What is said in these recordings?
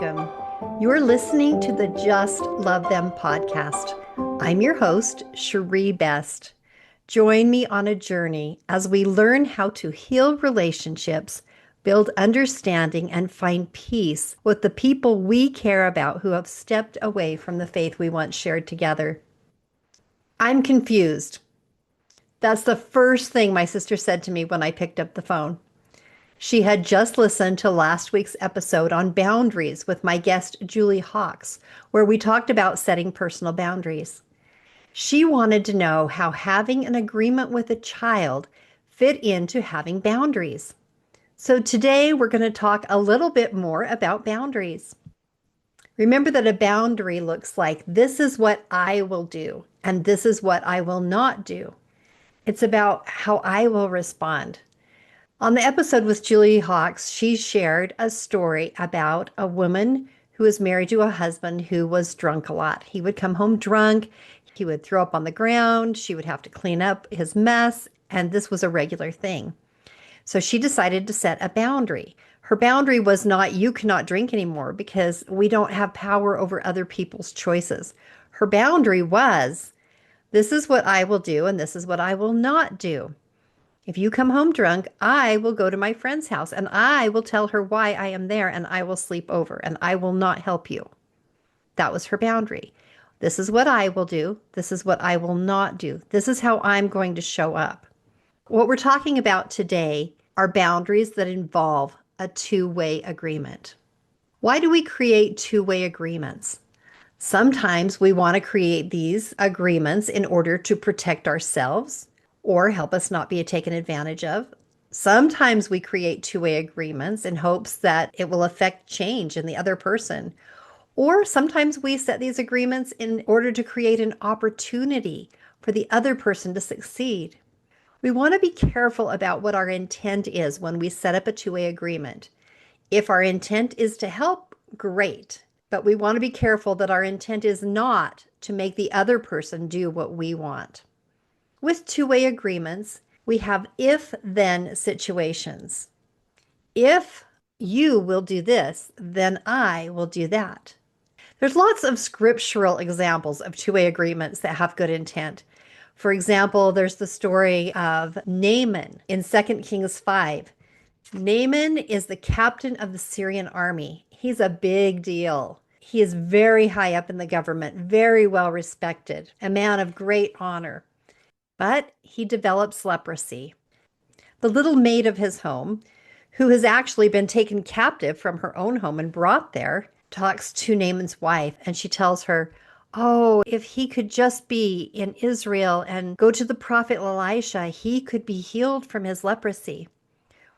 welcome. You're listening to the Just Love Them podcast. I'm your host, Shiree Best. Join me on a journey as we learn how to heal relationships, build understanding, and find peace with the people we care about who have stepped away from the faith we once shared together. I'm confused. That's the first thing my sister said to me when I picked up the phone. She had just listened to last week's episode on boundaries with my guest, Julie Hawks, where we talked about setting personal boundaries. She wanted to know how having an agreement with a child fit into having boundaries. So today we're going to talk a little bit more about boundaries. Remember that a boundary looks like this is what I will do and this is what I will not do. It's about how I will respond. On the episode with Julie Hawks, she shared a story about a woman who was married to a husband who was drunk a lot. He would come home drunk, he would throw up on the ground, she would have to clean up his mess, and this was a regular thing. So she decided to set a boundary. Her boundary was not, you cannot drink anymore because we don't have power over other people's choices. Her boundary was, this is what I will do and this is what I will not do. If you come home drunk, I will go to my friend's house and I will tell her why I am there and I will sleep over and I will not help you. That was her boundary. This is what I will do. This is what I will not do. This is how I'm going to show up. What we're talking about today are boundaries that involve a two-way agreement. Why do we create two-way agreements? Sometimes we want to create these agreements in order to protect ourselves or help us not be taken advantage of. Sometimes we create two-way agreements in hopes that it will affect change in the other person. Or sometimes we set these agreements in order to create an opportunity for the other person to succeed. We want to be careful about what our intent is when we set up a two-way agreement. If our intent is to help, great. But we want to be careful that our intent is not to make the other person do what we want. With two-way agreements, we have if-then situations. If you will do this, then I will do that. There's lots of scriptural examples of two-way agreements that have good intent. For example, there's the story of Naaman in 2 Kings 5. Naaman is the captain of the Syrian army. He's a big deal. He is very high up in the government, very well respected, a man of great honor. But he develops leprosy. The little maid of his home, who has actually been taken captive from her own home and brought there, talks to Naaman's wife, and she tells her, oh, if he could just be in Israel and go to the prophet Elisha, he could be healed from his leprosy.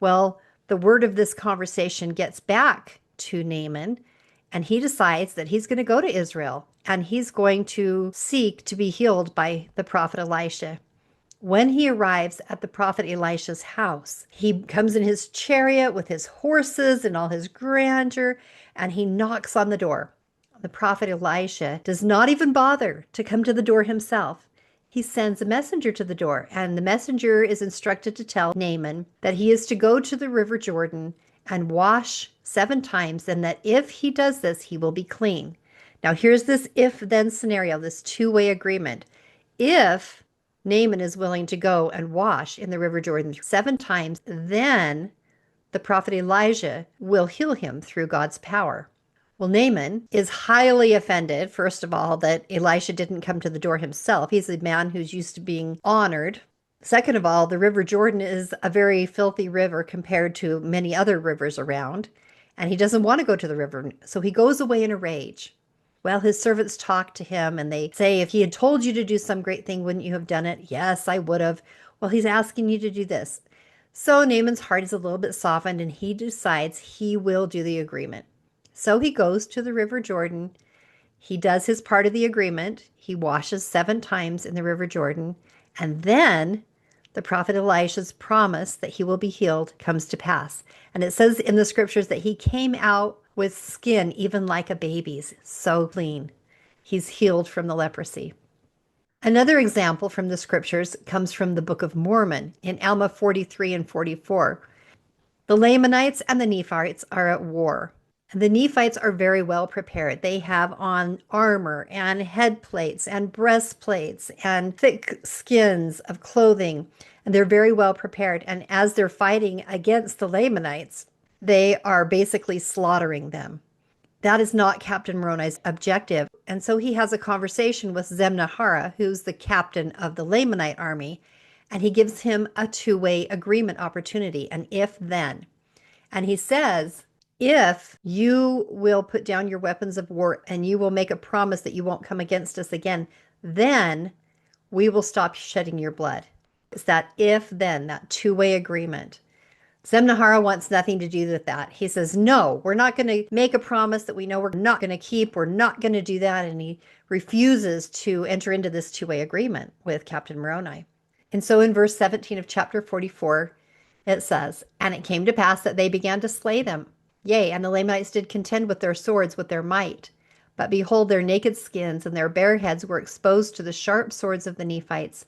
Well, the word of this conversation gets back to Naaman, and he decides that he's going to go to Israel, and he's going to seek to be healed by the prophet Elisha. When he arrives at the prophet Elisha's house, he comes in his chariot with his horses and all his grandeur, and he knocks on the door. The prophet Elisha does not even bother to come to the door himself. He sends a messenger to the door, and the messenger is instructed to tell Naaman that he is to go to the river Jordan and wash 7 times, and that if he does this, he will be clean. Now, here's this if-then scenario, this two-way agreement. If Naaman is willing to go and wash in the river Jordan 7 times, then the prophet Elijah will heal him through God's power. Well, Naaman is highly offended, first of all, that Elisha didn't come to the door himself. He's a man who's used to being honored. Second of all, the River Jordan is a very filthy river compared to many other rivers around, and he doesn't want to go to the river, so he goes away in a rage. Well, his servants talk to him, and they say, if he had told you to do some great thing, wouldn't you have done it? Yes, I would have. Well, he's asking you to do this. So Naaman's heart is a little bit softened, and he decides he will do the agreement. So he goes to the River Jordan. He does his part of the agreement. He washes 7 times in the River Jordan. And then the prophet Elisha's promise that he will be healed comes to pass. And it says in the scriptures that he came out with skin even like a baby's, so clean. He's healed from the leprosy. Another example from the scriptures comes from the Book of Mormon in Alma 43 and 44. The Lamanites and the Nephites are at war. And the Nephites are very well prepared. They have on armor and head plates and breastplates and thick skins of clothing, and they're very well prepared. And as they're fighting against the Lamanites, they are basically slaughtering them. That is not Captain Moroni's objective. And so he has a conversation with Zemnahara, who's the captain of the Lamanite army, and he gives him a two-way agreement opportunity, an if then. And he says, if you will put down your weapons of war and you will make a promise that you won't come against us again, then we will stop shedding your blood. It's that if then, that two-way agreement. Zemnahara wants nothing to do with that. He says, no, we're not going to make a promise that we know we're not going to keep. We're not going to do that. And he refuses to enter into this two-way agreement with Captain Moroni. And so in verse 17 of chapter 44, it says, and it came to pass that they began to slay them. Yea, and the Lamanites did contend with their swords with their might. But behold, their naked skins and their bare heads were exposed to the sharp swords of the Nephites.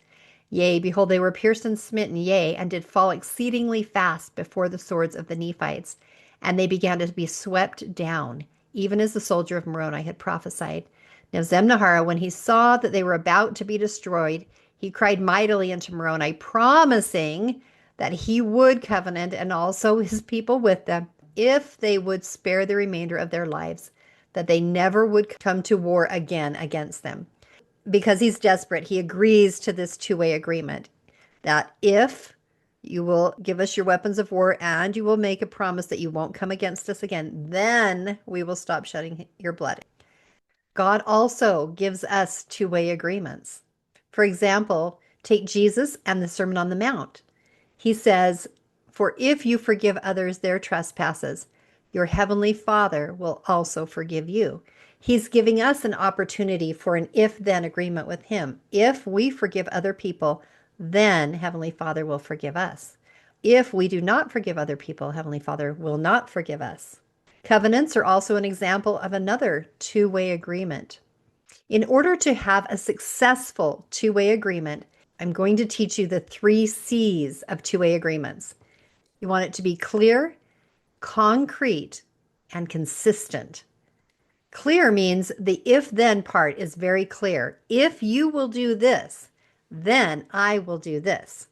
Yea, behold, they were pierced and smitten, yea, and did fall exceedingly fast before the swords of the Nephites. And they began to be swept down, even as the soldier of Moroni had prophesied. Now Zemnahara, when he saw that they were about to be destroyed, he cried mightily unto Moroni, promising that he would covenant and also his people with them, if they would spare the remainder of their lives, that they never would come to war again against them. Because he's desperate, he agrees to this two-way agreement that if you will give us your weapons of war and you will make a promise that you won't come against us again, then we will stop shedding your blood. God also gives us two-way agreements. For example, take Jesus and the Sermon on the Mount. He says, for if you forgive others their trespasses, your heavenly Father will also forgive you. He's giving us an opportunity for an if-then agreement with him. If we forgive other people, then Heavenly Father will forgive us. If we do not forgive other people, Heavenly Father will not forgive us. Covenants are also an example of another two-way agreement. In order to have a successful two-way agreement, I'm going to teach you the 3 C's of two-way agreements. You want it to be clear, concrete, and consistent. Clear means the if-then part is very clear. If you will do this, then I will do this.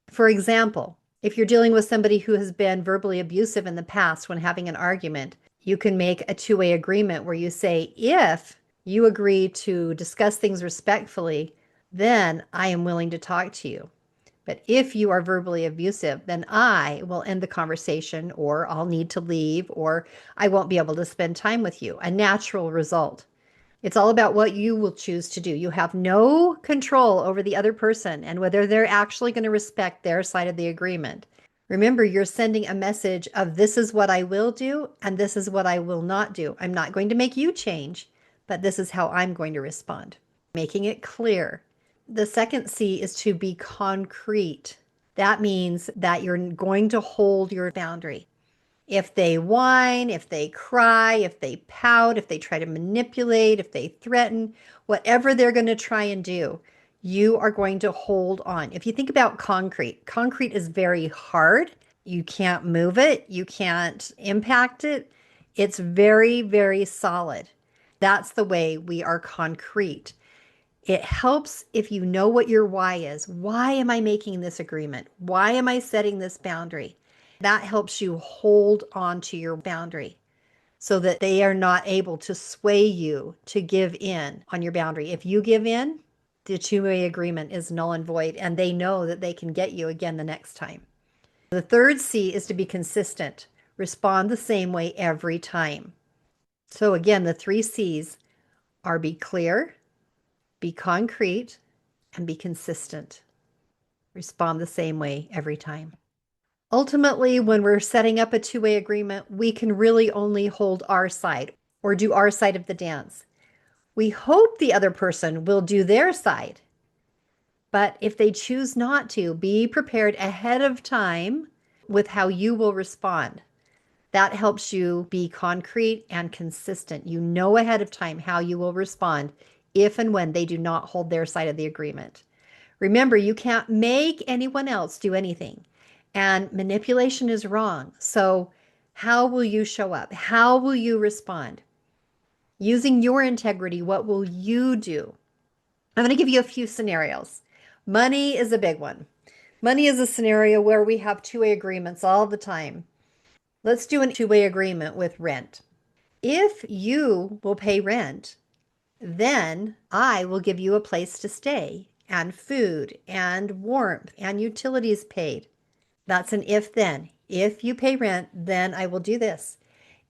For example, if you're dealing with somebody who has been verbally abusive in the past when having an argument, you can make a two-way agreement where you say, if you agree to discuss things respectfully, then I am willing to talk to you. But if you are verbally abusive, then I will end the conversation, or I'll need to leave, or I won't be able to spend time with you. A natural result. It's all about what you will choose to do. You have no control over the other person and whether they're actually going to respect their side of the agreement. Remember, you're sending a message of this is what I will do and this is what I will not do. I'm not going to make you change, but this is how I'm going to respond. Making it clear. The second C is to be concrete. That means that you're going to hold your boundary. If they whine, if they cry, if they pout, if they try to manipulate, if they threaten, whatever they're going to try and do, you are going to hold on. If you think about concrete, concrete is very hard. You can't move it. You can't impact it. It's very, very solid. That's the way we are concrete. It helps if you know what your why is. Why am I making this agreement? Why am I setting this boundary? That helps you hold on to your boundary so that they are not able to sway you to give in on your boundary. If you give in, the two-way agreement is null and void, and they know that they can get you again the next time. The third C is to be consistent. Respond the same way every time. So again, the 3 C's are be clear, be concrete, and be consistent. Respond the same way every time. Ultimately, when we're setting up a two-way agreement, we can really only hold our side or do our side of the dance. We hope the other person will do their side. But if they choose not to, be prepared ahead of time with how you will respond. That helps you be concrete and consistent. You know ahead of time how you will respond if and when they do not hold their side of the agreement. Remember, you can't make anyone else do anything. And manipulation is wrong. So How will you show up? How will you respond? Using your integrity, what will you do? I'm going to give you a few scenarios. Money is a big one. Money is a scenario where we have two-way agreements all the time. Let's do a two-way agreement with rent. If you will pay rent, then I will give you a place to stay and food and warmth and utilities paid. That's an if then. If you pay rent, then I will do this.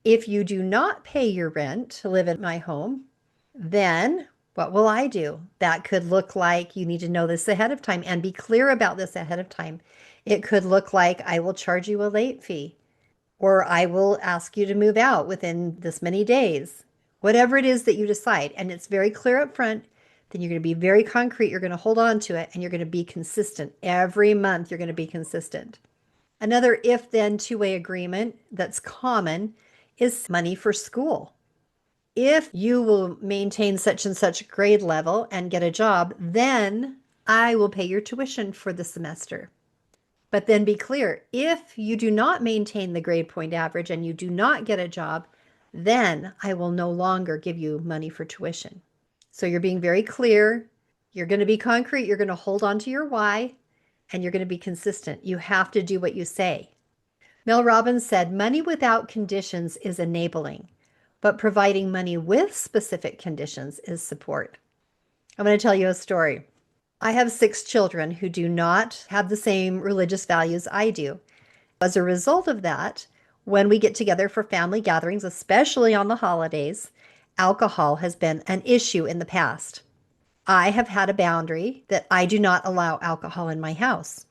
If you do not pay your rent to live in my home, then what will I do? That could look like you need to know this ahead of time and be clear about this ahead of time. It could look like I will charge you a late fee, or I will ask you to move out within this many days. Whatever it is that you decide, and it's very clear up front, then you're going to be very concrete. You're going to hold on to it and you're going to be consistent. Every month, you're going to be consistent. Another if then two-way agreement that's common is money for school. If you will maintain such and such grade level and get a job, then I will pay your tuition for the semester. But then be clear, if you do not maintain the grade point average and you do not get a job, then I will no longer give you money for tuition. So you're being very clear. You're going to be concrete. You're going to hold on to your why, and you're going to be consistent. You have to do what you say. Mel Robbins said, money without conditions is enabling, but providing money with specific conditions is support. I'm going to tell you a story. I have 6 children who do not have the same religious values I do. As a result of that, when we get together for family gatherings, especially on the holidays, alcohol has been an issue in the past. I have had a boundary that I do not allow alcohol in my house.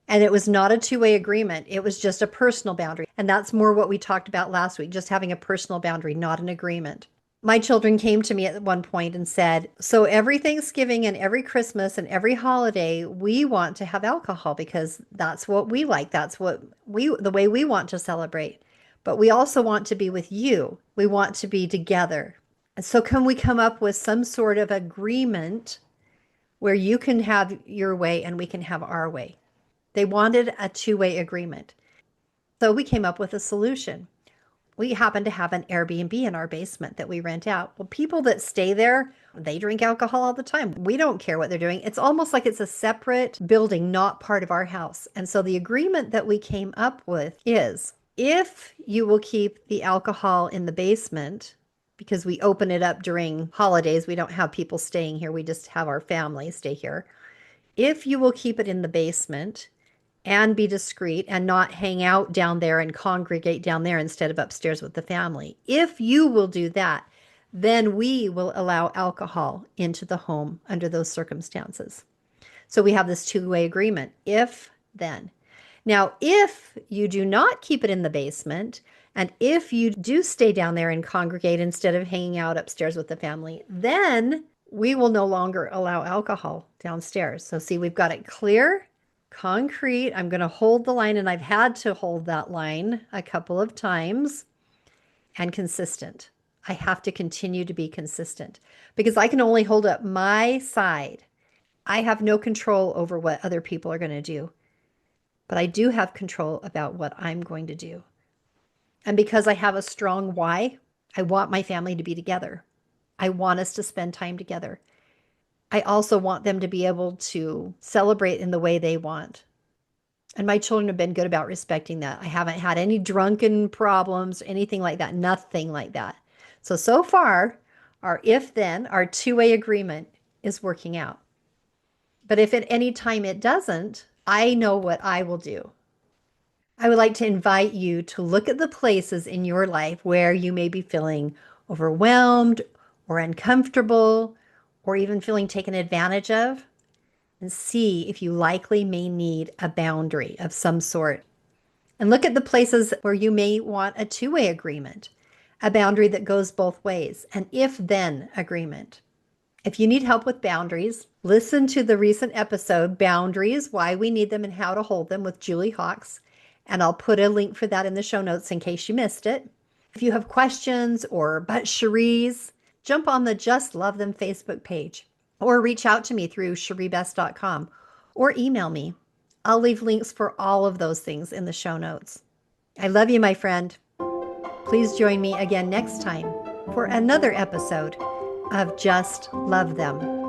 And it was not a two-way agreement. It was just a personal boundary. And that's more what we talked about last week, just having a personal boundary, not an agreement. My children came to me at one point and said, so every Thanksgiving and every Christmas and every holiday, we want to have alcohol because that's what we like. That's the way we want to celebrate. But we also want to be with you. We want to be together. So can we come up with some sort of agreement where you can have your way and we can have our way? They wanted a two-way agreement. So we came up with a solution. We happen to have an Airbnb in our basement that we rent out. Well, people that stay there, they drink alcohol all the time. We don't care what they're doing. It's almost like it's a separate building, not part of our house. And so the agreement that we came up with is if you will keep the alcohol in the basement, because we open it up during holidays, we don't have people staying here. We just have our family stay here. If you will keep it in the basement and be discreet and not hang out down there and congregate down there instead of upstairs with the family. If you will do that, then we will allow alcohol into the home under those circumstances. So we have this two-way agreement, if, then. Now, if you do not keep it in the basement, and if you do stay down there and congregate instead of hanging out upstairs with the family, then we will no longer allow alcohol downstairs. So see, we've got it clear, concrete. I'm going to hold the line, and I've had to hold that line a couple of times, and consistent. I have to continue to be consistent because I can only hold up my side. I have no control over what other people are going to do, but I do have control about what I'm going to do. And because I have a strong why, I want my family to be together. I want us to spend time together. I also want them to be able to celebrate in the way they want. And my children have been good about respecting that. I haven't had any drunken problems, anything like that, nothing like that. So far, our if then, our two-way agreement is working out. But if at any time it doesn't, I know what I will do. I would like to invite you to look at the places in your life where you may be feeling overwhelmed or uncomfortable, or even feeling taken advantage of, and see if you likely may need a boundary of some sort. And look at the places where you may want a two-way agreement, a boundary that goes both ways, an if-then agreement. If you need help with boundaries, listen to the recent episode, Boundaries, Why We Need Them and How to Hold Them with Julie Hawks, and I'll put a link for that in the show notes in case you missed it. If you have questions or but Shiree's, jump on the Just Love Them Facebook page or reach out to me through shireebest.com or email me. I'll leave links for all of those things in the show notes. I love you, my friend. Please join me again next time for another episode of Just Love Them.